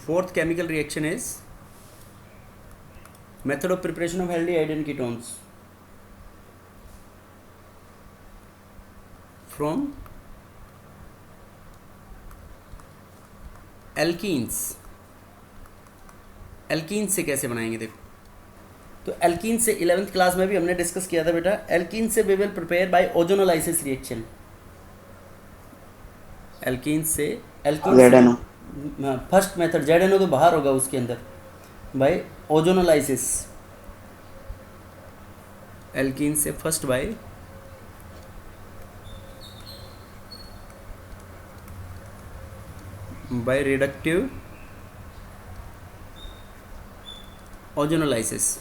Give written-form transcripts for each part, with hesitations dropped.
Fourth chemical reaction is method of preparation of aldehyde and ketones from alkenes. Alkenes से कैसे बनाएंगे देखो, तो एल्कीन से 11th क्लास में भी हमने डिस्कस किया था बेटा। एल्कीन से we will prepare by ozonolysis reaction. Alkene से ZNO फर्स्ट मेथड जेडेनो तो बाहर होगा उसके अंदर, बाय ओजोनोलाइसिस। एल्कीन से फर्स्ट बाय रिडक्टिव ओजोनोलाइसिस।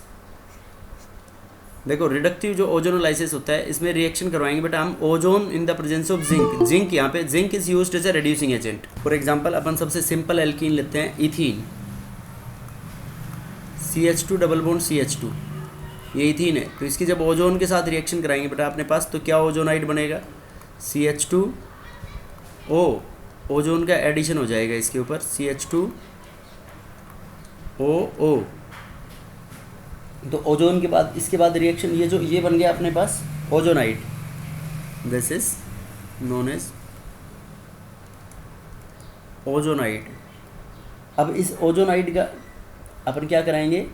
देखो रिडक्टिव जो ओजोनोलाइसिस होता है इसमें रिएक्शन करवाएंगे बेटा हम ozone in the presence of zinc. Zinc यहाँ पे zinc is used as a reducing agent. For example अपन सबसे सिंपल एल्कीन लेते हैं ethene, CH2 double bond CH2, ये इथीन है। तो इसकी जब ओजोन के साथ रिएक्शन कराएंगे बेटा अपने पास, तो क्या ओजोनाइड बनेगा, CH2O, ओजोन का एडिशन हो जाएगा इसके ऊपर CH2OO। तो ओजोन के बाद इसके बाद रिएक्शन ये बन गया अपने पास ozonide, this is known as ozonide. अब इस ओजोनाइड का अपन क्या कराएंगे,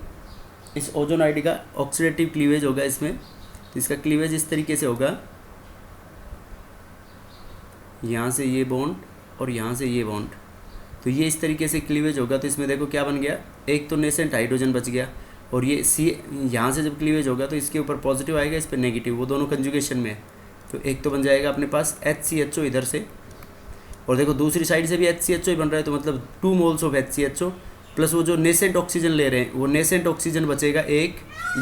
इस ओजोनाइड का ऑक्सीडेटिव क्लीवेज होगा इसमें। तो इसका क्लीवेज इस तरीके से होगा, यहाँ से ये बॉन्ड और यहाँ से ये बॉन्ड, तो ये इस तरीके से क्लीवेज होगा। तो इसमें देखो क्या बन गया, एक तो नेसेंट हाइड्रोजन बच गया, और ये सी यहाँ से जब क्लीवेज होगा तो इसके ऊपर पॉजिटिव आएगा, इस पर नेगेटिव, वो दोनों कंजुगेशन में है। तो एक तो बन जाएगा अपने पास HCHO इधर से, और देखो दूसरी साइड से भी HCHO बन रहा है, तो मतलब 2 मोल्स ऑफ HCHO प्लस वो जो नेसेंट ऑक्सीजन ले रहे हैं वो नेसेंट ऑक्सीजन बचेगा एक।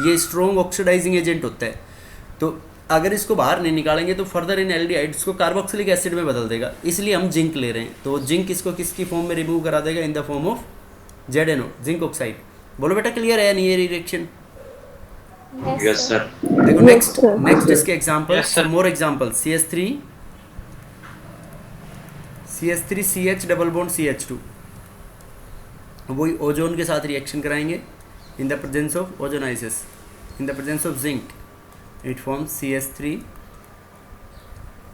ये स्ट्रॉन्ग ऑक्सीडाइजिंग एजेंट होता है, तो अगर इसको बाहर नहीं निकालेंगे तो फर्दर इन एल्डिहाइड्स को कार्बोक्सिलिक एसिड में बदल देगा, इसलिए हम जिंक ले रहे हैं। तो जिंक इसको किसकी फॉर्म में रिमूव करा देगा, in the form of ZNO, zinc oxide. बोलो बेटा क्लियर है नहीं ये रिएक्शन? Yes sir. देखो नेक्स्ट इसके example, more example, CH3 CH double bond CH2, वही ओजोन के साथ रिएक्शन कराएंगे in the presence of ozonolysis, in the presence of zinc, it forms CH3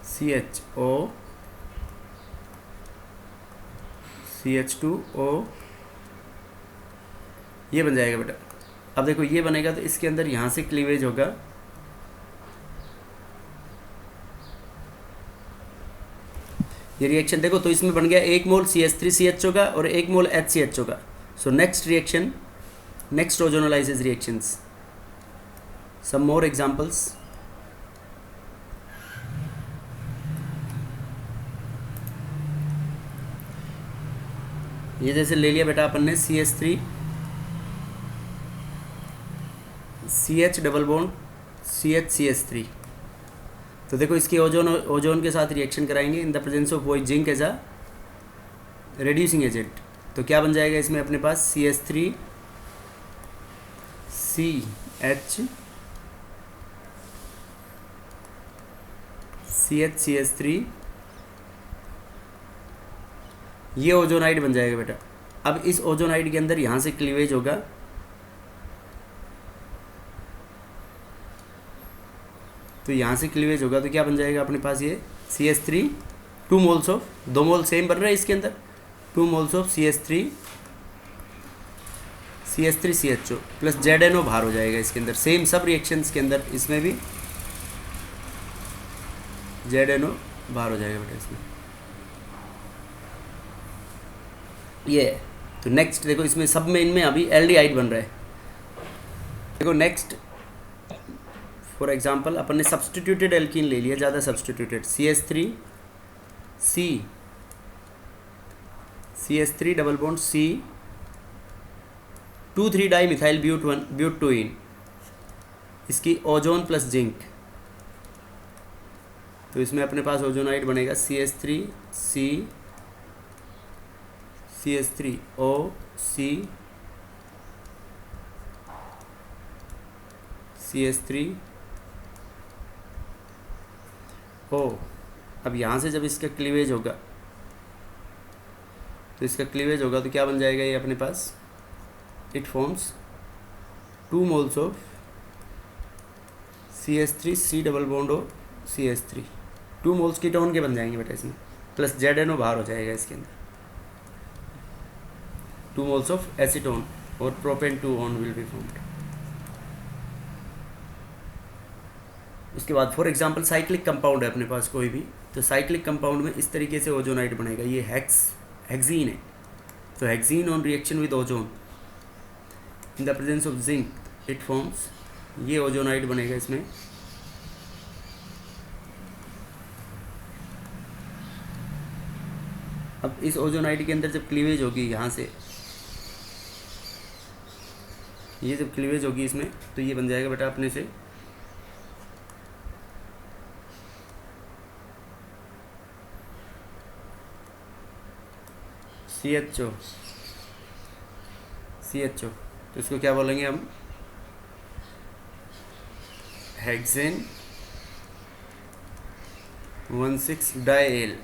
CHO CH2O, ये बन जाएगा बेटा। अब देखो ये बनेगा तो इसके अंदर यहाँ से क्लीवेज होगा, ये रिएक्शन देखो, तो इसमें बन गया 1 मोल CH3 CHO का और 1 मोल HCHO का। So next reaction, next ozonolysis reactions, some more examples. ये जैसे ले लिया बेटा अपन ने CH3 CH double bond CH3, तो देखो इसकी ओजोन के साथ रिएक्शन कराएंगे इन द प्रेजेंस ऑफ वही zinc as a reducing agent. तो क्या बन जाएगा इसमें अपने पास CH3 CH3, ये ओजोनाइड बन जाएगा बेटा। अब इस ओजोनाइड के अंदर यहाँ से क्लीवेज होगा, तो यहाँ से क्लीवेज होगा तो क्या बन जाएगा अपने पास ये CH3, 2 moles of, 2 mole same बन रहा है इसके अंदर, 2 moles of CH3 CHO plus ZNO बाहर हो जाएगा इसके अंदर। सेम सब रिएक्शंस के अंदर इसमें भी ZNO बाहर हो जाएगा बेटा इसमें, ये है। तो नेक्स्ट देखो इसमें सब में इनमें अभी एल्डिहाइड बन रहा है। देखो नेक्स्ट फॉर एग्जांपल अपन ने सब्सटीट्यूटेड एल्कीन ले लिया, ज़्यादा substituted, CH3 double bond C 2,3 di methyl butene, इसकी ओजोन प्लस जिंक, तो इसमें अपने पास ओजोनाइड बनेगा CH3 CH3O CH3O। अब यहाँ से जब इसका क्लीवेज होगा तो इसका क्लीवेज होगा तो क्या बन जाएगा ये अपने पास, it forms 2 moles of CH3 C double bond O CH3, 2 moles ketone के बन जाएंगे बेटा इसमें, प्लस ZNO बाहर हो जाएगा इसके अंदर, 2 moles ऑफ एसीटोन और propane 2 on will be formed. उसके बाद फॉर एग्जांपल साइक्लिक कंपाउंड है अपने पास कोई भी, तो साइक्लिक कंपाउंड में इस तरीके से ओजोनाइड बनेगा। ये हेक्सीन है, तो hexene on reaction with ozone in the presence of zinc it forms, ये ओजोनाइड बनेगा इसमें। अब इस ओजोनाइड के अंदर जब क्लीवेज होगी यहाँ से, ये जब क्लीवेज होगी इसमें, तो ये बन जाएगा बेटा अपने से CHO, तो इसको क्या बोलेंगे हम, hexane 1,6 diol,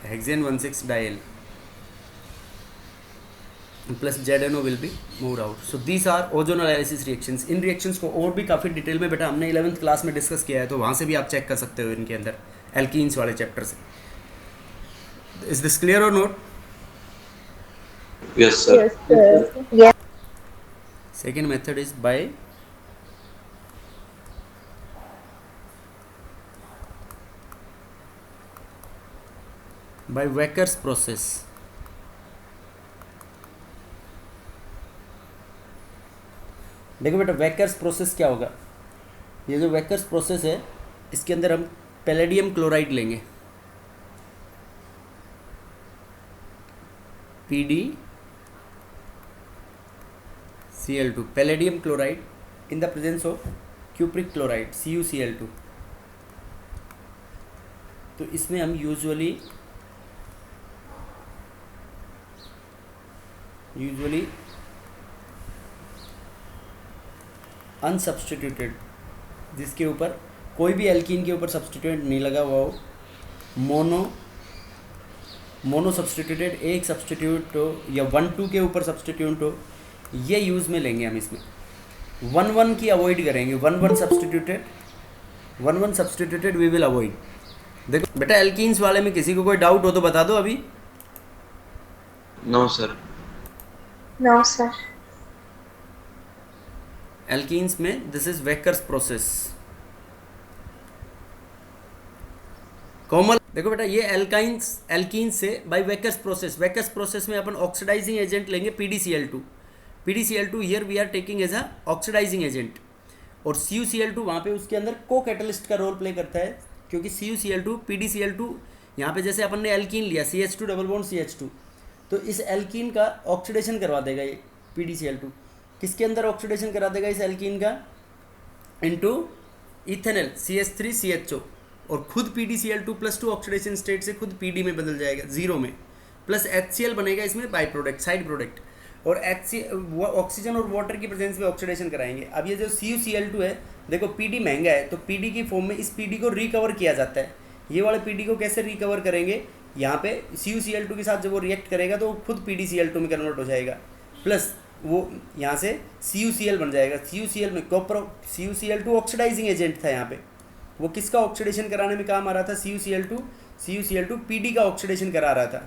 hexane 1,6 diol plus ZNO will be move out. So these are ozonolysis reactions. इन रिएक्शंस को और भी काफ़ी डिटेल में बेटा हमने 11th क्लास में डिस्कस किया है, तो वहाँ से भी आप चेक कर सकते हो इनके अंदर एल्कीन्स वाले चैप्टर से। इज दिस क्लियर और note? Yes, sir. Yes, sir. Yeah. Second method is by Wacker's process। देखो बेटा वैकर्स प्रोसेस क्या होगा, ये जो वैकर्स प्रोसेस है इसके अंदर हम पैलेडियम क्लोराइड लेंगे, PdCl2, palladium chloride in the presence of cupric chloride CuCl2। तो इसमें हम यूजुअली अनसब्स्टिट्यूटेड, जिसके ऊपर कोई भी एल्कीन के ऊपर सब्स्टिट्यूएंट नहीं लगा हुआ हो, मोनो सब्स्टिट्यूटेड, एक सब्स्टिट्यूट हो या 1,2 के ऊपर सब्स्टिट्यूट हो, ये यूज़ में लेंगे हम इसमें। 1,1 की अवॉइड करेंगे, 1,1 सब्स्टिट्यूटेड वी विल अवॉइड। देखो बेटा एल्कीन्स वाले में किसी को कोई डाउट हो तो बता दो अभी। No, sir. No, sir. Alkenes में दिस इज वैकर्स प्रोसेस। कोमल देखो बेटा ये एल्कीन्स से बाय वैकर्स प्रोसेस में अपन ऑक्सीडाइजिंग एजेंट लेंगे PdCl2 here we are taking as a oxidising agent, और CuCl2 वहाँ पे उसके अंदर को कैटलिस्ट का रोल प्ले करता है, क्योंकि CuCl2 PdCl2 यहाँ पे जैसे अपन ने एल्कीन लिया CH2 डबल बॉन्ड CH2, तो इस एल्कीन का ऑक्सीडेशन करवा देगा ये PdCl2। किसके अंदर ऑक्सीडेशन करा देगा इस एल्कीन का, इनटू इथेनॉल CH3CHO, और खुद PdCl2 +2 ऑक्सीडेशन स्टेट से खुद PD में बदल जाएगा 0 में, प्लस HCl बनेगा इसमें बाई प्रोडक्ट, साइड प्रोडक्ट, और ऑक्सीजन और वाटर की प्रेजेंस में ऑक्सीडेशन कराएंगे। अब ये जो CuCl2 है, देखो PD महंगा है तो PD की फॉर्म में इस PD को रिकवर किया जाता है। ये वाले PD को कैसे रिकवर करेंगे, यहाँ पे CuCl2 के साथ जब वो रिएक्ट करेगा तो वो खुद PdCl2 में कन्वर्ट हो जाएगा, प्लस वो यहाँ से CuCl बन जाएगा। CuCl में CuCl2 ऑक्सीडाइजिंग एजेंट था, यहाँ पे वो किसका ऑक्सीडेशन कराने में काम आ रहा था, CuCl2 PD का ऑक्सीडेशन करा रहा था,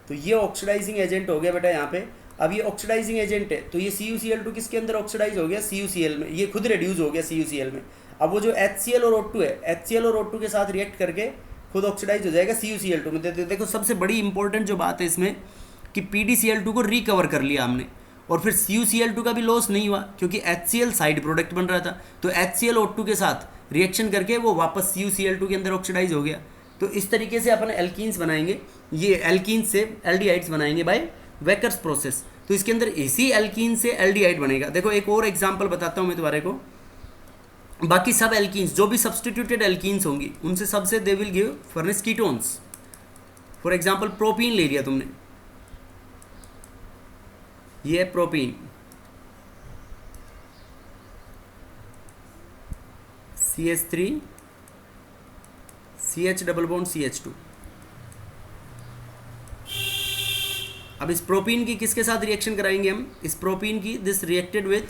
तो ये ऑक्सीडाइजिंग एजेंट हो गया बेटा यहाँ पे। अब ये ऑक्सीडाइजिंग एजेंट है तो ये CuCl2 किसके अंदर ऑक्सीडाइज हो गया, CuCl में, ये खुद रिड्यूस हो गया CuCl में। अब वो जो HCl और O2 है, HCl और O2 के साथ रिएक्ट करके खुद ऑक्सीडाइज हो जाएगा CuCl2 में। देखो सबसे बड़ी इंपॉर्टेंट जो बात है इसमें कि PdCl2 को रिकवर कर लिया हमने, और फिर CuCl2 का भी लॉस नहीं हुआ क्योंकि HCl साइड प्रोडक्ट बन रहा था, तो HCl O2 के साथ रिएक्शन करके वो वापस CuCl2 के अंदर ऑक्सीडाइज हो गया। तो इस तरीके से अपन एल्कीन्स बनाएंगे, ये एल्कीन्स से एल्डिहाइड्स बनाएंगे बाय वैकर्स प्रोसेस। तो इसके अंदर इसी एल्कीन से एल्डिहाइड बनेगा। देखो एक और एग्जांपल बताता हूँ मैं तुम्हारे को, बाकी सब एल्कीन्स जो भी सब्स्टिट्यूटेड एल्कीन्स होंगी उनसे सबसे they will give furnace ketones. For example propene ले लिया तुमने, ये है propene, CH3 CH double bond CH2, अब इस प्रोपीन की किसके साथ रिएक्शन कराएंगे हम? इस प्रोपीन की दिस रिएक्टेड विथ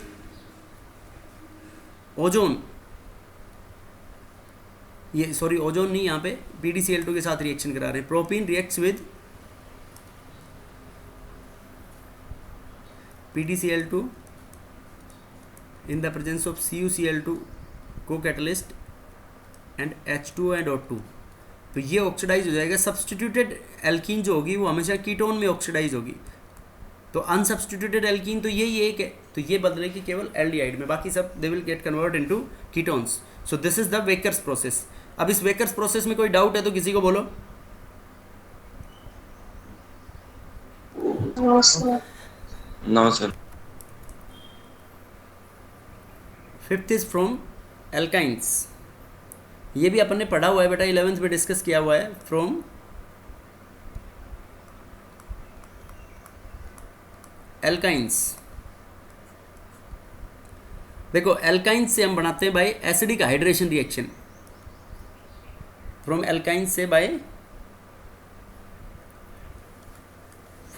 ओजोन, ये सॉरी ओजोन नहीं, यहाँ पे PdCl2 के साथ रिएक्शन करा रहे हैं। Propene reacts with PdCl2 in the presence of CuCl2 co-catalyst and H2O and O2, तो ये ऑक्सीडाइज हो जाएगा। सब्सटीट्यूटेड एल्कीन जो होगी वो हमेशा कीटोन में ऑक्सीडाइज होगी, तो अनसब्सटीट्यूटेड एल्कीन तो यही एक है, तो ये बदलेगी केवल एल्डिहाइड में, बाकी सब they will get convert into ketones. So this is the Wacker's process. अब इस वेकर्स प्रोसेस में कोई डाउट है तो किसी को बोलो। No, sir. No, sir. Fifth is from alkynes, ये भी अपन ने पढ़ा हुआ है बेटा, 11th में डिस्कस किया हुआ है। फ्रॉम एल्काइंस, देखो एल्काइंस से हम बनाते हैं by acidic hydration reaction. From alkynes से by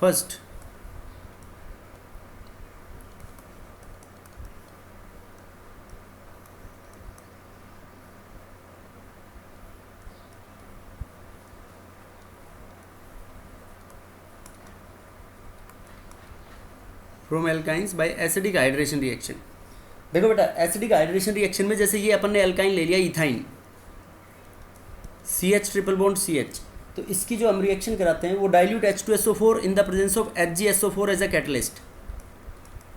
first from alkynes by acidic hydration reaction. देखो बेटा एसिडिक हाइड्रेशन रिएक्शन में जैसे ये अपन ने एल्काइन ले लिया ethyne, CH triple bond CH, तो इसकी जो हम रिएक्शन कराते हैं वो dilute H2SO4 in the presence of HgSO4 as a catalyst.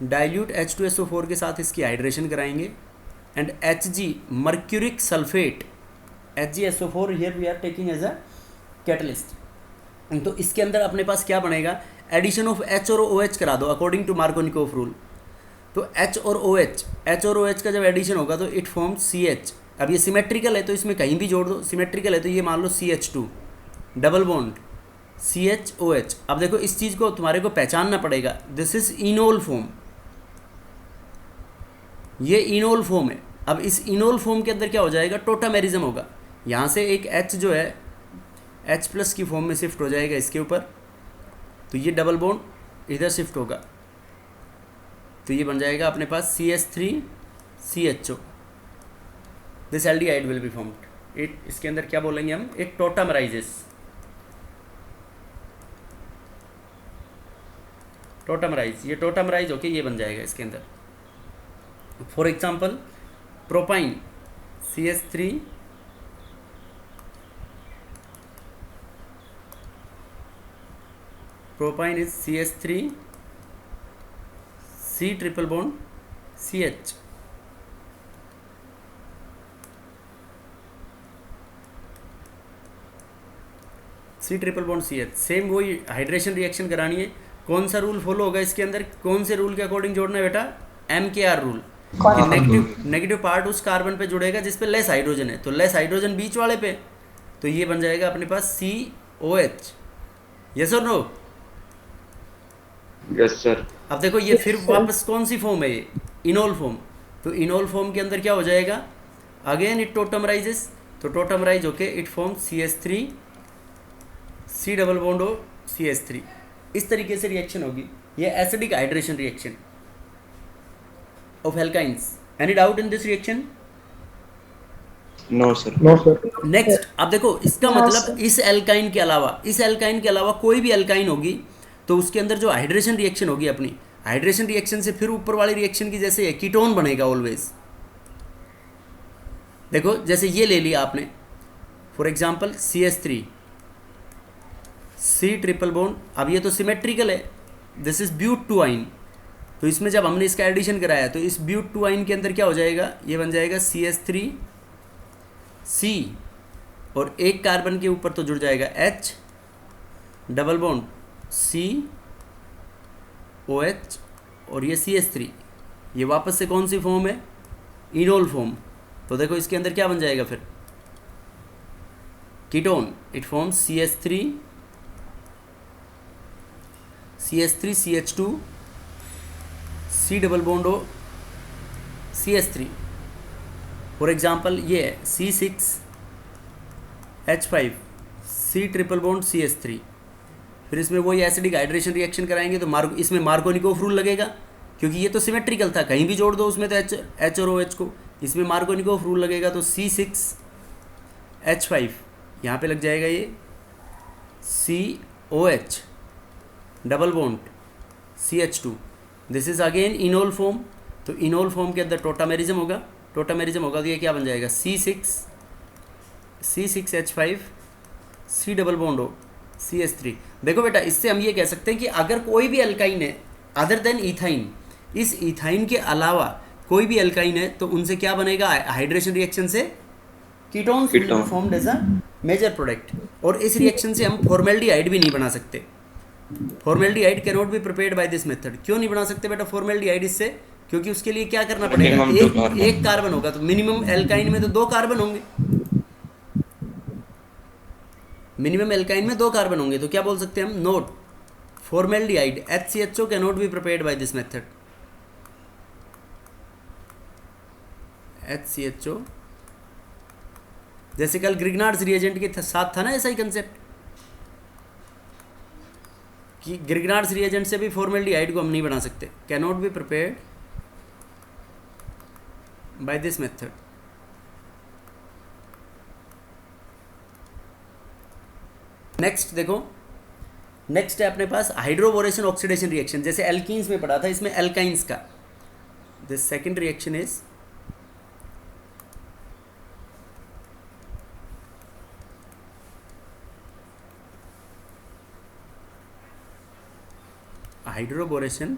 Dilute H2SO4 के साथ इसकी हाइड्रेशन कराएंगे and Hg mercuric sulphate, HgSO4 here we are taking as a catalyst. तो इसके अंदर अपने पास क्या बनेगा? एडिशन ऑफ H और OH करा दो अकॉर्डिंग टू मार्कोनिकोव रूल। तो H और OH का जब एडिशन होगा तो इट फॉर्म CH। अब ये सिमेट्रिकल है तो इसमें कहीं भी जोड़ दो, सिमेट्रिकल है तो ये मान लो CH2 डबल बॉन्ड CHOH। अब देखो इस चीज़ को तुम्हारे को पहचानना पड़ेगा, दिस इज इनोल फॉर्म, ये इनोल फॉर्म है। अब इस इनोल फॉर्म के अंदर क्या हो जाएगा? टोटामेरिज्म होगा। यहाँ से एक H जो है H+ की फॉर्म में शिफ्ट हो जाएगा इसके ऊपर, तो ये डबल बॉन्ड इधर शिफ्ट होगा, तो ये बन जाएगा अपने पास CH3CHO। This aldehyde will be formed. इसके अंदर क्या बोलेंगे हम? एक टोटामराइजेस, टोटामराइज, ये टोटामराइज होके ये बन जाएगा इसके अंदर। For example propyne CH3 propine is CH3 C triple bond CH। C triple bond CH, same वही हाइड्रेशन रिएक्शन करानी है। कौन सा रूल फॉलो होगा इसके अंदर? कौन से रूल के अकॉर्डिंग जोड़ना है बेटा? MKR rule. नेगेटिव पार्ट उस कार्बन पे जुड़ेगा जिस पे लेस हाइड्रोजन है, तो लेस हाइड्रोजन बीच वाले पे, तो ये बन जाएगा अपने पास COH। यस और नो? Yes sir. अब देखो ये फिर वापस कौन सी फॉर्म है? ये इनोल फॉर्म। तो इनोल फॉर्म के अंदर क्या हो जाएगा? अगेन इट टोटमराइजेस, तो टोटमराइज होके it form CH3 C double bond O CH3। इस तरीके से रिएक्शन होगी, ये acidic hydration reaction of alkynes. Any doubt in this reaction? No sir. No, sir. Next, अब देखो इसका No, मतलब sir. इस एल्काइन के अलावा कोई भी एल्काइन होगी तो उसके अंदर जो हाइड्रेशन रिएक्शन होगी, अपनी हाइड्रेशन रिएक्शन से फिर ऊपर वाली रिएक्शन की जैसे कीटोन बनेगा ऑलवेज। देखो जैसे ये ले लिया आपने for example CH3 C triple bond, अब ये तो सिमेट्रिकल है, दिस इज ब्यूट-2-आइन, तो इसमें जब हमने इसका एडिशन कराया तो इस ब्यूट-2-आइन के अंदर क्या हो जाएगा? ये बन जाएगा CH3 C और एक कार्बन के ऊपर तो जुड़ जाएगा H डबल बॉन्ड COH और ये CH3, ये वापस से कौन सी फॉर्म है? Enol form. तो देखो इसके अंदर क्या बन जाएगा फिर? Ketone, it forms CH3 CH2 C double bond O CH3। For example ये है C6H5 C triple bond CH3, फिर इसमें वही एसिडिक हाइड्रेशन रिएक्शन कराएंगे तो इसमें मार्कोनिकोफ रूल लगेगा, क्योंकि ये तो सिमेट्रिकल था, कहीं भी जोड़ दो उसमें तो एच और ओ एच को, इसमें मार्कोनिकोफ रूल लगेगा तो C6H5 यहाँ पे लग जाएगा ये COH double bond CH2, this is again enol form, तो इनोल फॉर्म के अंदर टोटामेरिज्म होगा, टोटामेरिज्म होगा तो ये क्या बन जाएगा C6H5 C double bond O CH3। देखो बेटा, इससे हम ये कह सकते हैं कि अगर कोई भी अल्काइन है अदर देन इथाइन, इस इथाइन के अलावा कोई भी अल्काइन है तो उनसे क्या बनेगा, हाइड्रेशन रिएक्शन से ketones formed as a major product, और इस रिएक्शन से हम फॉर्मेल्डिहाइड भी नहीं बना सकते। Formaldehyde can not be prepared by this method. क्यों नहीं बना सकते बेटा फॉर्मेल्डिहाइड इससे, क्योंकि उसके लिए क्या करना पड़ेगा, एक कार्बन होगा, तो मिनिमम एल्काइन में तो 2 कार्बन होंगे, मिनिमम एल्काइन में 2 कार्बन होंगे, तो क्या बोल सकते हैं हम, note formaldehyde HCHO can not be prepared by this method. HCHO जैसे कल ग्रिग्नार्ड्स रिएजेंट के साथ था ना ऐसा ही कंसेप्ट, कि ग्रिग्नार्ड्स रिएजेंट से भी फॉर्मेल्डिहाइड को हम नहीं बना सकते, can not be prepared by this method. Next देखो, नेक्स्ट है अपने पास हाइड्रोबोरेशन ऑक्सीडेशन रिएक्शन, जैसे एल्कीन्स में पढ़ा था, इसमें एल्काइंस का this second reaction is hydroboration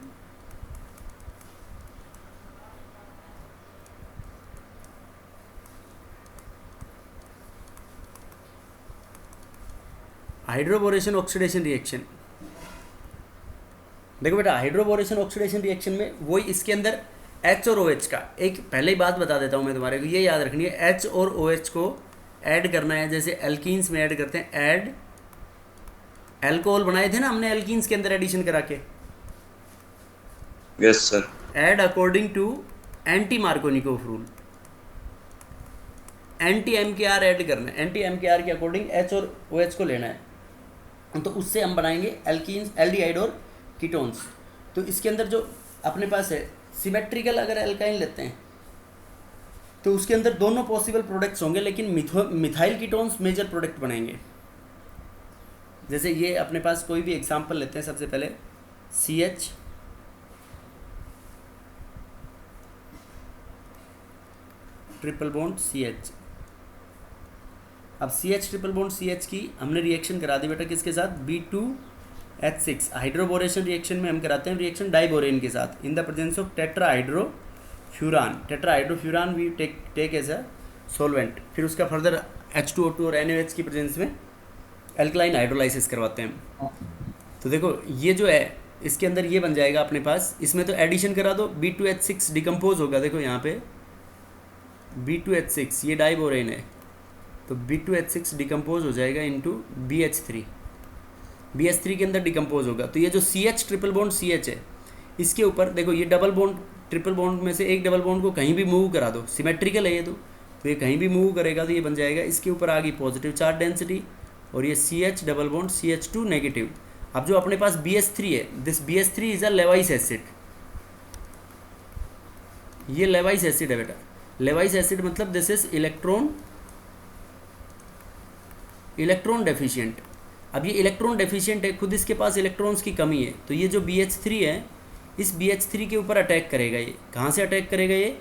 hydroboration oxidation reaction. देखो बेटा, हाइड्रोबोरेशन ऑक्सीडेशन रिएक्शन में वही इसके अंदर H और OH का, एक पहले ही बात बता देता हूँ मैं तुम्हारे को, ये याद रखनी है, H और OH को ऐड करना है, जैसे एल्कीन्स में ऐड करते हैं, ऐड अल्कोहल बनाए थे ना हमने एल्कीन्स के अंदर एडिशन करा के, yes sir, add according to anti Markovnikov rule, anti MKR add करना है, एंटी MKR के अकॉर्डिंग H और OH को लेना है, तो उससे हम बनाएंगे एल्कीन्स, एल्डिहाइड और कीटोन्स। तो इसके अंदर जो अपने पास है सिमेट्रिकल अगर एल्काइन लेते हैं तो उसके अंदर दोनों पॉसिबल प्रोडक्ट्स होंगे, लेकिन मिथाइल कीटोन्स मेजर प्रोडक्ट बनेंगे। जैसे ये अपने पास कोई भी एग्जांपल लेते हैं, सबसे पहले CH ट्रिपल बॉन्ड CH, अब CH ट्रिपल बॉन्ड CH की हमने रिएक्शन करा दी बेटा किसके साथ, B2H6। हाइड्रोबोरेशन रिएक्शन में हम कराते हैं रिएक्शन डाइबोरेन के साथ in the presence of tetrahydrofuran, tetrahydrofuran we take as a solvent, फिर उसका फर्दर H2O2 और NaOH की प्रेजेंस में एल्कलाइन हाइड्रोलाइसिस करवाते हैं। तो देखो ये जो है इसके अंदर ये बन जाएगा अपने पास, इसमें तो एडिशन करा दो, B2H6 डिकम्पोज होगा, देखो यहाँ पे B2H6 ये डाइबोरेन है, तो B2H6 डिकम्पोज हो जाएगा इनटू BH3, BH3 के अंदर डिकम्पोज होगा। तो ये जो CH ट्रिपल बॉन्ड CH है इसके ऊपर देखो, ये डबल बॉन्ड ट्रिपल बॉन्ड में से एक डबल बॉन्ड को कहीं भी मूव करा दो, सिमेट्रिकल है ये, तो ये कहीं भी मूव करेगा तो ये बन जाएगा, इसके ऊपर आ गई पॉजिटिव चार्ज डेंसिटी, और ये CH double bond CH2 negative. अब जो अपने पास BH3 है, this BH3 is a Levi's acid, ये लेवाइस एसिड है बेटा, लेवाइस एसिड मतलब दिस इज इलेक्ट्रॉन डेफिशिएंट। अब ये इलेक्ट्रॉन डेफिशिएंट है, खुद इसके पास इलेक्ट्रॉन्स की कमी है, तो ये जो BH3 है इस BH3 के ऊपर अटैक करेगा, ये कहाँ से अटैक करेगा, ये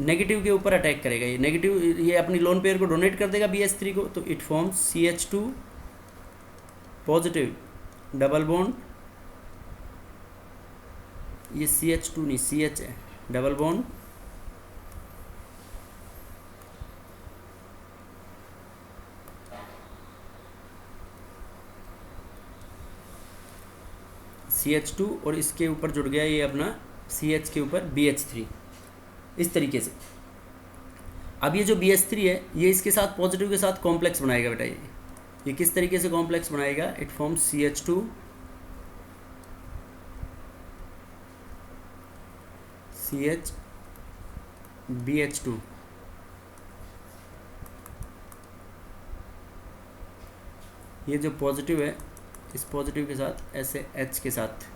नेगेटिव के ऊपर अटैक करेगा, ये नेगेटिव, ये अपनी लोन पेयर को डोनेट कर देगा BH3 को, तो it forms CH2 positive double bond, ये CH2 नहीं CH है, डबल बॉन्ड CH2 और इसके ऊपर जुड़ गया ये अपना CH के ऊपर BH3, इस तरीके से। अब ये जो BH3 है ये इसके साथ पॉजिटिव के साथ कॉम्प्लेक्स बनाएगा बेटा, ये किस तरीके से कॉम्प्लेक्स बनाएगा, it forms CH2 CH BH2, ये जो पॉजिटिव है इस पॉजिटिव के साथ ऐसे H के साथ,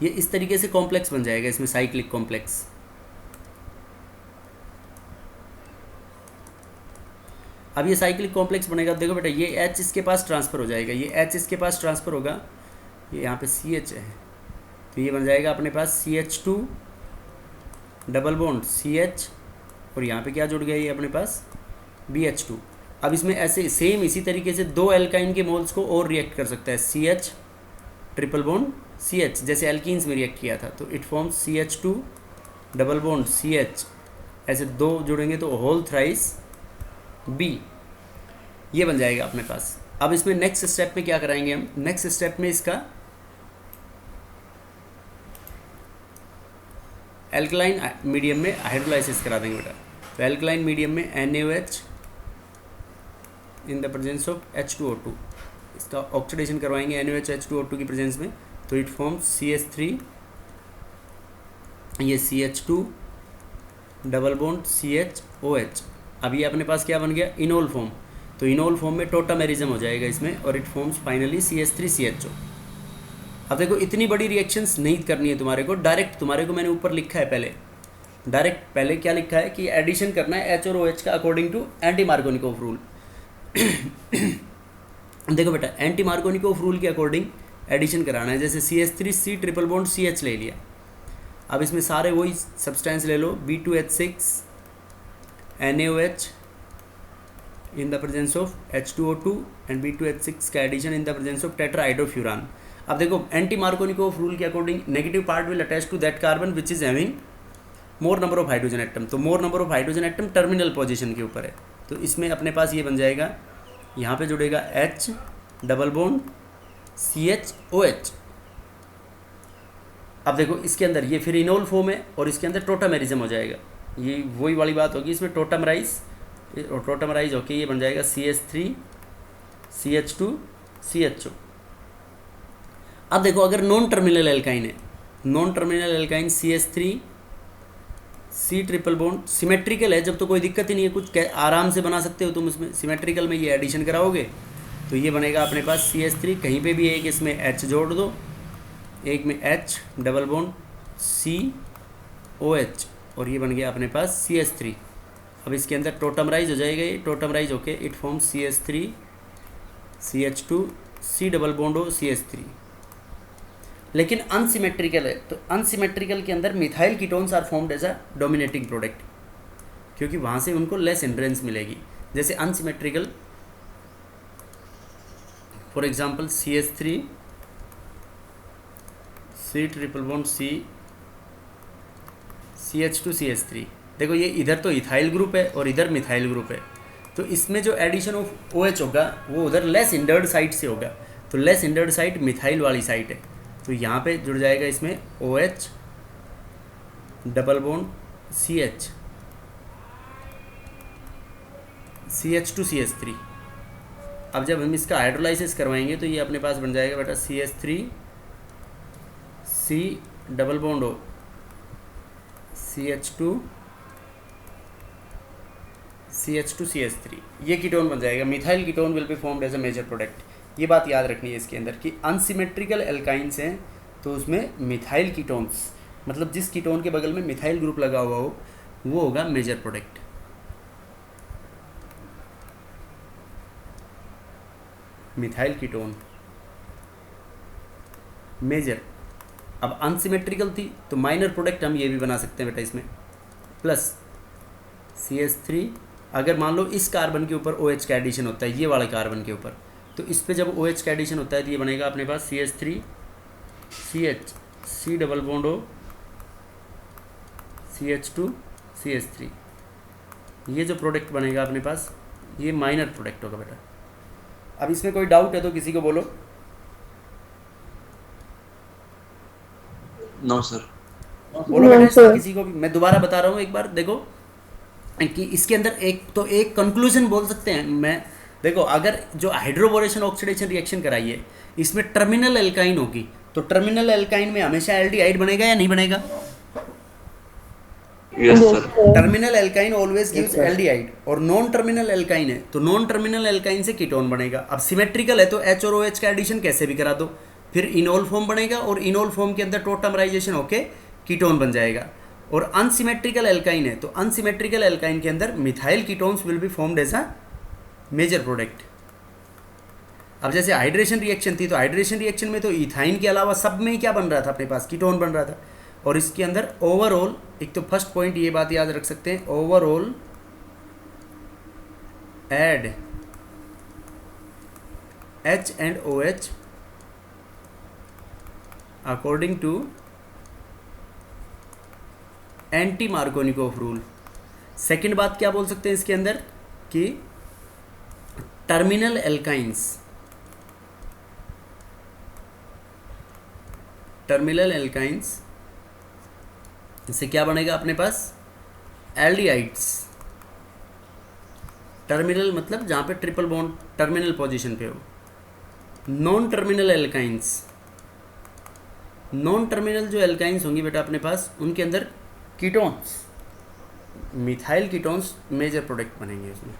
ये इस तरीके से कॉम्प्लेक्स बन जाएगा इसमें, साइक्लिक कॉम्प्लेक्स। अब ये साइक्लिक कॉम्प्लेक्स बनेगा, देखो बेटा ये H इसके पास ट्रांसफ़र हो जाएगा, ये H इसके पास ट्रांसफ़र होगा, ये यहाँ पे CH है, तो ये बन जाएगा अपने पास CH2 डबल बॉन्ड CH, और यहाँ पे क्या जुड़ गया ये अपने पास BH2। अब इसमें ऐसे सेम इसी तरीके से दो एल्काइन के मोल्स को और रिएक्ट कर सकता है, CH ट्रिपल बॉन्ड CH, जैसे एल्कीन्स में रिएक्ट किया था, तो it forms CH2 double bond CH, ऐसे दो जुड़ेंगे तो होल थ्राइस B, ये बन जाएगा अपने पास। अब इसमें नेक्स्ट स्टेप में क्या कराएंगे हम, नेक्स्ट स्टेप में इसका एल्कलाइन मीडियम में हाइड्रोलाइसिस करा देंगे बेटा। तो एल्कलाइन मीडियम में NaOH in the presence of H2O2, इसका ऑक्सीडेशन करवाएंगे NaOH H2O2 की प्रेजेंस में, तो इट फॉर्म्स CH3, ये CH2 डबल बॉन्ड CHOH। अब ये अपने पास क्या बन गया, इनोल फॉर्म, तो इनोल फॉर्म में टोटामेरिज्म हो जाएगा इसमें, और इट फॉर्म्स फाइनली CH3CHO। अब देखो इतनी बड़ी रिएक्शंस नहीं करनी है तुम्हारे को, डायरेक्ट तुम्हारे को मैंने ऊपर लिखा है पहले क्या लिखा है कि एडिशन करना है H और OH का according to anti Markovnikov rule. देखो बेटा एंटी मार्कोनिकोव रूल के अकॉर्डिंग एडिशन कराना है, जैसे CH3C ट्रिपल बॉन्ड CH ले लिया, अब इसमें सारे वही सब्सटेंस ले लो, B2H6 NaOH in the presence of H2O2 and B2H6 का addition in the presence of tetrahydrofuran। अब देखो एंटी मार्कोनिकोव रूल के according negative part will attach to that carbon which is having more number of hydrogen atom, तो more number of hydrogen atom terminal position के ऊपर है, तो इसमें अपने पास ये बन जाएगा, यहाँ पे जुड़ेगा H डबल बॉन्ड CHOH। अब देखो इसके अंदर ये फिर इनोल फॉर्म है और इसके अंदर टोटामेरिज्म हो जाएगा, ये वही वाली बात होगी, इसमें टोटामराइज होके ये बन जाएगा CH3 CH2 CHO। अब देखो अगर नॉन टर्मिनल एल्काइन है, non terminal alkyne CH3 C triple bond symmetrical है, जब तो कोई दिक्कत ही नहीं है, कुछ आराम से बना सकते हो तुम उसमें, सिमेट्रिकल में ये एडिशन कराओगे तो ये बनेगा अपने पास CH3, कहीं पे भी एक इसमें H जोड़ दो, एक में H डबल बॉन्ड COH, और ये बन गया अपने पास CH3। अब इसके अंदर टोटामराइज हो जाएगा, ये टोटामराइज होके it form CH3 CH2 C double bond O CH3, लेकिन अनसिमेट्रिकल है, तो अनसिमेट्रिकल के अंदर methyl ketones are formed as a dominating product, क्योंकि वहाँ से उनको लेस हिंड्रेंस मिलेगी। जैसे unsymmetrical for example CH3 C triple bond CH2 CH3, देखो ये इधर तो इथाइल ग्रुप है और इधर मिथाइल ग्रुप है, तो इसमें जो एडिशन ऑफ OH होगा वो उधर लेस हिंडर्ड साइड से होगा, तो लेस हिंडर्ड साइड मिथाइल वाली साइड है, तो यहाँ पे जुड़ जाएगा इसमें OH double bond CH CH2 CH3। अब जब हम इसका हाइड्रोलाइसिस करवाएंगे तो ये अपने पास बन जाएगा बेटा CH3 C डबल बॉन्ड हो CH2 CH3, ये कीटोन बन जाएगा, methyl ketone will be formed as a major product. ये बात याद रखनी है इसके अंदर कि अनसिमेट्रिकल एल्काइंस हैं तो उसमें मिथाइल कीटोन्स, मतलब जिस कीटोन के बगल में मिथाइल ग्रुप लगा हुआ हो वो होगा major product. Methyl ketone major. अब अनसिमेट्रिकल थी तो माइनर प्रोडक्ट हम ये भी बना सकते हैं बेटा इसमें, प्लस CH3, अगर मान लो इस कार्बन के ऊपर OH का एडिशन होता है, ये वाले कार्बन के ऊपर, तो इस पे जब OH का एडिशन होता है तो ये बनेगा अपने पास CH3 CH C double bond हो CH2 CH3, ये जो प्रोडक्ट बनेगा अपने पास ये माइनर प्रोडक्ट होगा बेटा। अब इसमें कोई डाउट है तो किसी को बोलो। No sir. बोलो बेटा इसमें किसी को भी, मैं दोबारा बता रहा हूँ एक बार, देखो कि इसके अंदर एक कंक्लूजन बोल सकते हैं मैं, देखो अगर जो हाइड्रोबोरेशन ऑक्सीडेशन रिएक्शन कराई है इसमें टर्मिनल एल्काइन होगी तो टर्मिनल एल्काइन में हमेशा एल्डिहाइड बनेगा या नहीं बनेगा? Yes, sir. Terminal alkyne always gives sir. Aldehyde, और नॉन टर्मिनल एल्काइन है तो नॉन टर्मिनल एल्काइन से कीटोन बनेगा। अब सिमेट्रिकल है तो H और OH का एडिशन कैसे भी करा दो, फिर इनोल फॉर्म बनेगा और इनोल फॉर्म के अंदर टोटमराइजेशन होके कीटोन बन जाएगा। और अनसिमेट्रिकल एल्काइन है तो अनसिमेट्रिकल एल्काइन के अंदर methyl ketones will be formed as a major product. अब जैसे हाइड्रेशन रिएक्शन थी तो हाइड्रेशन रिएक्शन में तो इथाइन के अलावा सब में क्या बन रहा था, अपने पास कीटोन बन रहा था। और इसके अंदर ओवरऑल, एक तो फर्स्ट पॉइंट ये बात याद रख सकते हैं, overall add H and OH according to anti Markovnikov rule. Second बात क्या बोल सकते हैं इसके अंदर कि टर्मिनल एल्काइंस इससे क्या बनेगा अपने पास, एल्डिहाइड्स। टर्मिनल मतलब जहाँ पे ट्रिपल बॉन्ड टर्मिनल पोजीशन पे हो। नॉन टर्मिनल जो एल्काइंस होंगी बेटा अपने पास, उनके अंदर ketones, methyl ketones major product बनेंगे उसमें।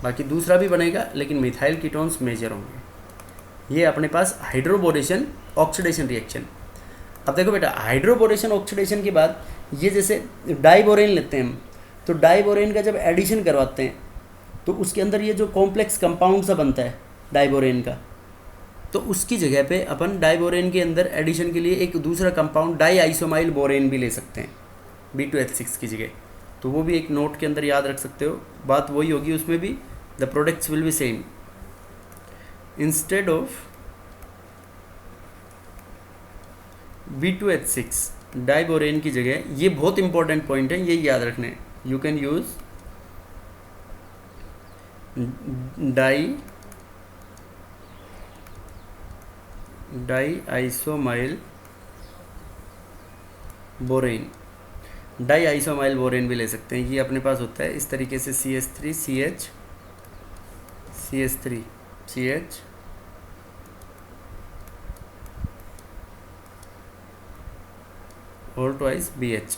बाकी दूसरा भी बनेगा लेकिन मिथाइल कीटोन्स मेजर होंगे। ये अपने पास हाइड्रोबोरेशन ऑक्सीडेशन रिएक्शन। अब देखो बेटा, हाइड्रोबोरेशन ऑक्सीडेशन के बाद ये जैसे डाइबोरेन लेते हैं हम, तो डाइबोरेन का जब एडिशन करवाते हैं तो उसके अंदर ये जो कॉम्प्लेक्स कंपाउंड सा बनता है डाइबोरेन का, तो उसकी जगह पे अपन डाइबोरेन के अंदर एडिशन के लिए एक दूसरा कंपाउंड डाई आइसोमाइल बोरेन भी ले सकते हैं B2H6 की जगह। तो वो भी एक नोट के अंदर याद रख सकते हो। बात वही होगी उसमें भी, the products will be same. Instead of B2H6 diborane की जगह, ये बहुत इंपॉर्टेंट पॉइंट है, ये याद रखने, you can use di isoamyl borane. Di isoamyl borane भी ले सकते हैं। ये अपने पास होता है इस तरीके से CH और ट्वाइस BH,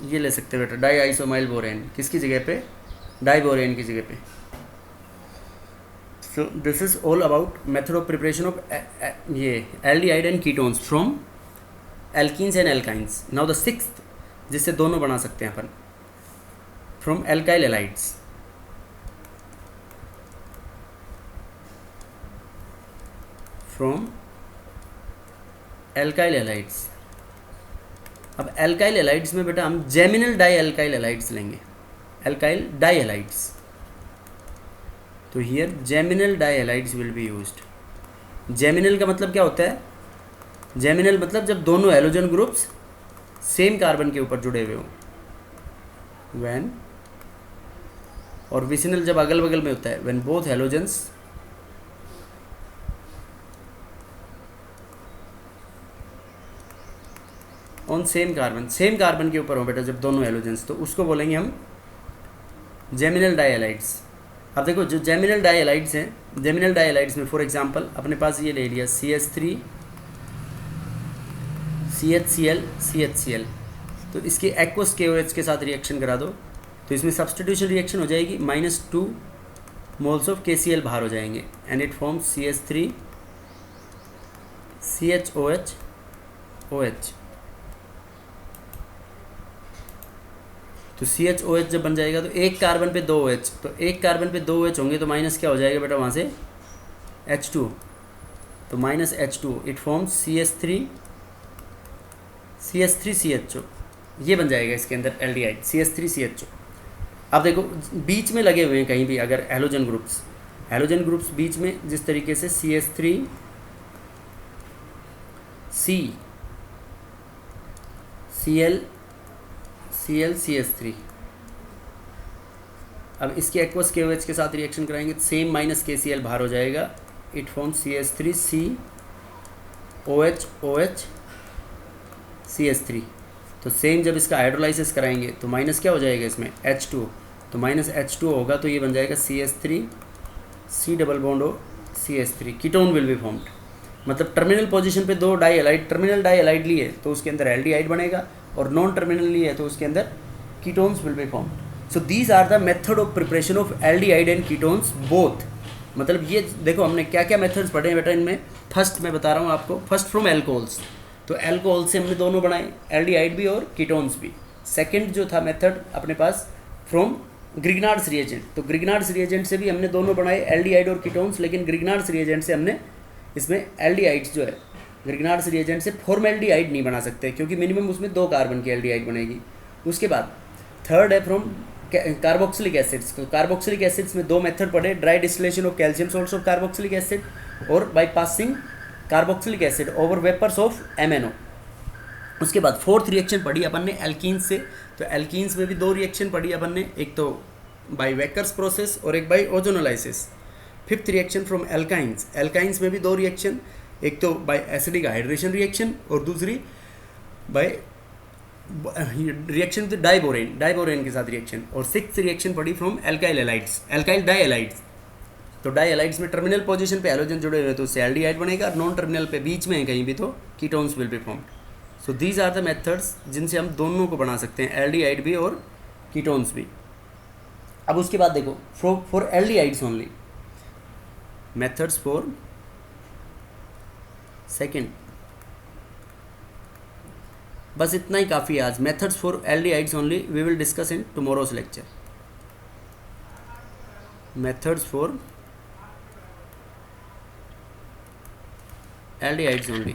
ये ले सकते हैं बेटा डाई आइसोमाइल बोरेन। किसकी जगह पे, डाइबोरेन की जगह पे। So this is all about method of preparation of ये aldehyde and ketones from alkenes and alkynes. Now the sixth, जिससे दोनों बना सकते हैं अपन, फ्रॉम एल्काइल एलाइड्स। अब एल्काइल एलाइड्स में बेटा हम जेमिनल डाई एल्काइल एलाइड्स लेंगे, एल्काइल डाई एलाइड्स। तो here geminal di halides will be used. Geminal का मतलब क्या होता है, जेमिनल मतलब जब दोनों हैलोजन ग्रुप्स सेम कार्बन के ऊपर जुड़े हुए हों, व्हेन, और विसिनल जब अगल बगल में होता है, when both halogens on same carbon के ऊपर हो बेटा जब दोनों हैलोजन्स, तो उसको बोलेंगे हम जेमिनल डाइहैलाइड्स। अब देखो जो जेमिनल डाइहैलाइड्स हैं, जेमिनल डाइहैलाइड्स में फॉर एग्जांपल अपने पास ये ले लिया CH3 CHCl, तो इसके एक्वस KOH के साथ रिएक्शन करा दो तो इसमें सब्स्टिट्यूशन रिएक्शन हो जाएगी, -2 मोल्स ऑफ KCl बाहर हो जाएंगे and it forms CH3 CHOH OH। तो CHOH जब बन जाएगा तो एक कार्बन पे 2 OH, तो एक कार्बन पे 2 OH होंगे तो माइनस क्या हो जाएगा बेटा वहाँ से H2, तो -H2 it forms CH3 CHO, ये बन जाएगा इसके अंदर एल्डिहाइड CH3 CHO। अब देखो बीच में लगे हुए हैं कहीं भी अगर हैलोजन ग्रुप्स बीच में जिस तरीके से CH3 Cl CH3, अब इसके एक्वस KOH के साथ रिएक्शन कराएंगे तो सेम -KCl बाहर हो जाएगा, it forms CH3 COH CH3। तो सेम जब इसका हाइड्रोलाइसिस कराएंगे तो माइनस क्या हो जाएगा इसमें H2, तो -H2 होगा तो ये बन जाएगा CH3 C double bond O CH3, ketone will be formed. मतलब टर्मिनल पोजीशन पे दो डाई एलाइड, टर्मिनल डाई एलाइड लिए तो उसके अंदर एल्डिहाइड बनेगा, और नॉन टर्मिनल लिए तो उसके अंदर ketones will be form. So these are the method of preparation of aldehyde and ketones both. मतलब ये देखो हमने क्या क्या मेथड्स पढ़े हैं बेटा इनमें। फर्स्ट मैं बता रहा हूँ आपको, फर्स्ट फ्रॉम एल्कोहल्स, तो एल्कोहल से हमने दोनों बनाए, एल्डिहाइड भी और कीटोन्स भी। सेकंड जो था मेथड अपने पास फ्रॉम ग्रिग्नार्ड्स रिएजेंट, तो ग्रिग्नार्ड्स रिएजेंट से भी हमने दोनों बनाए एल्डिहाइड और कीटोन्स, लेकिन ग्रिग्नार्ड्स रिएजेंट से हमने इसमें एल्डिहाइड्स जो है ग्रिग्नार्ड्स रिएजेंट से फॉर्मेल्डिहाइड नहीं बना सकते, क्योंकि मिनिमम उसमें 2 कार्बन की एल्डिहाइड बनेगी। उसके बाद थर्ड है फ्रॉम कार्बोक्सिलिक एसिड्स, तो कार्बोक्सिलिक एसिड्स में 2 मेथड पढ़े, dry distillation of calcium salts of carboxylic acid और by passing carboxylic acid over vapours of MnO। उसके बाद फोर्थ रिएक्शन पढ़ी अपन ने एल्कीन्स से, तो एल्कीन्स में भी 2 रिएक्शन पढ़ी अपन ने, एक तो बाय वेकर्स प्रोसेस और एक by ozonolysis. Fifth reaction from alkynes, alkynes में भी 2 रिएक्शन, एक तो बाय एसिडिक हाइड्रेशन रिएक्शन और दूसरी बाय रिएक्शन तो डाइबोरेन, डाइबोरेन के साथ रिएक्शन। और सिक्स्थ रिएक्शन पड़ी फ्रॉम एल्काइल एलाइड्स, एल्काइल डाइएलाइड्स, तो डाइएलाइड्स में टर्मिनल पोजीशन पे हैलोजन जुड़े हुए तो उससे एल्डिहाइड बनेगा, और नॉन टर्मिनल पे बीच में है कहीं भी तो ketones will be formed. So these are the methods जिनसे हम दोनों को बना सकते हैं, एल्डिहाइड भी और कीटोन्स भी। अब उसके बाद देखो for aldehydes only methods for second, बस इतना ही काफ़ी है आज। Methods for aldehydes only we will discuss in tomorrow's lecture. Methods for aldehydes only.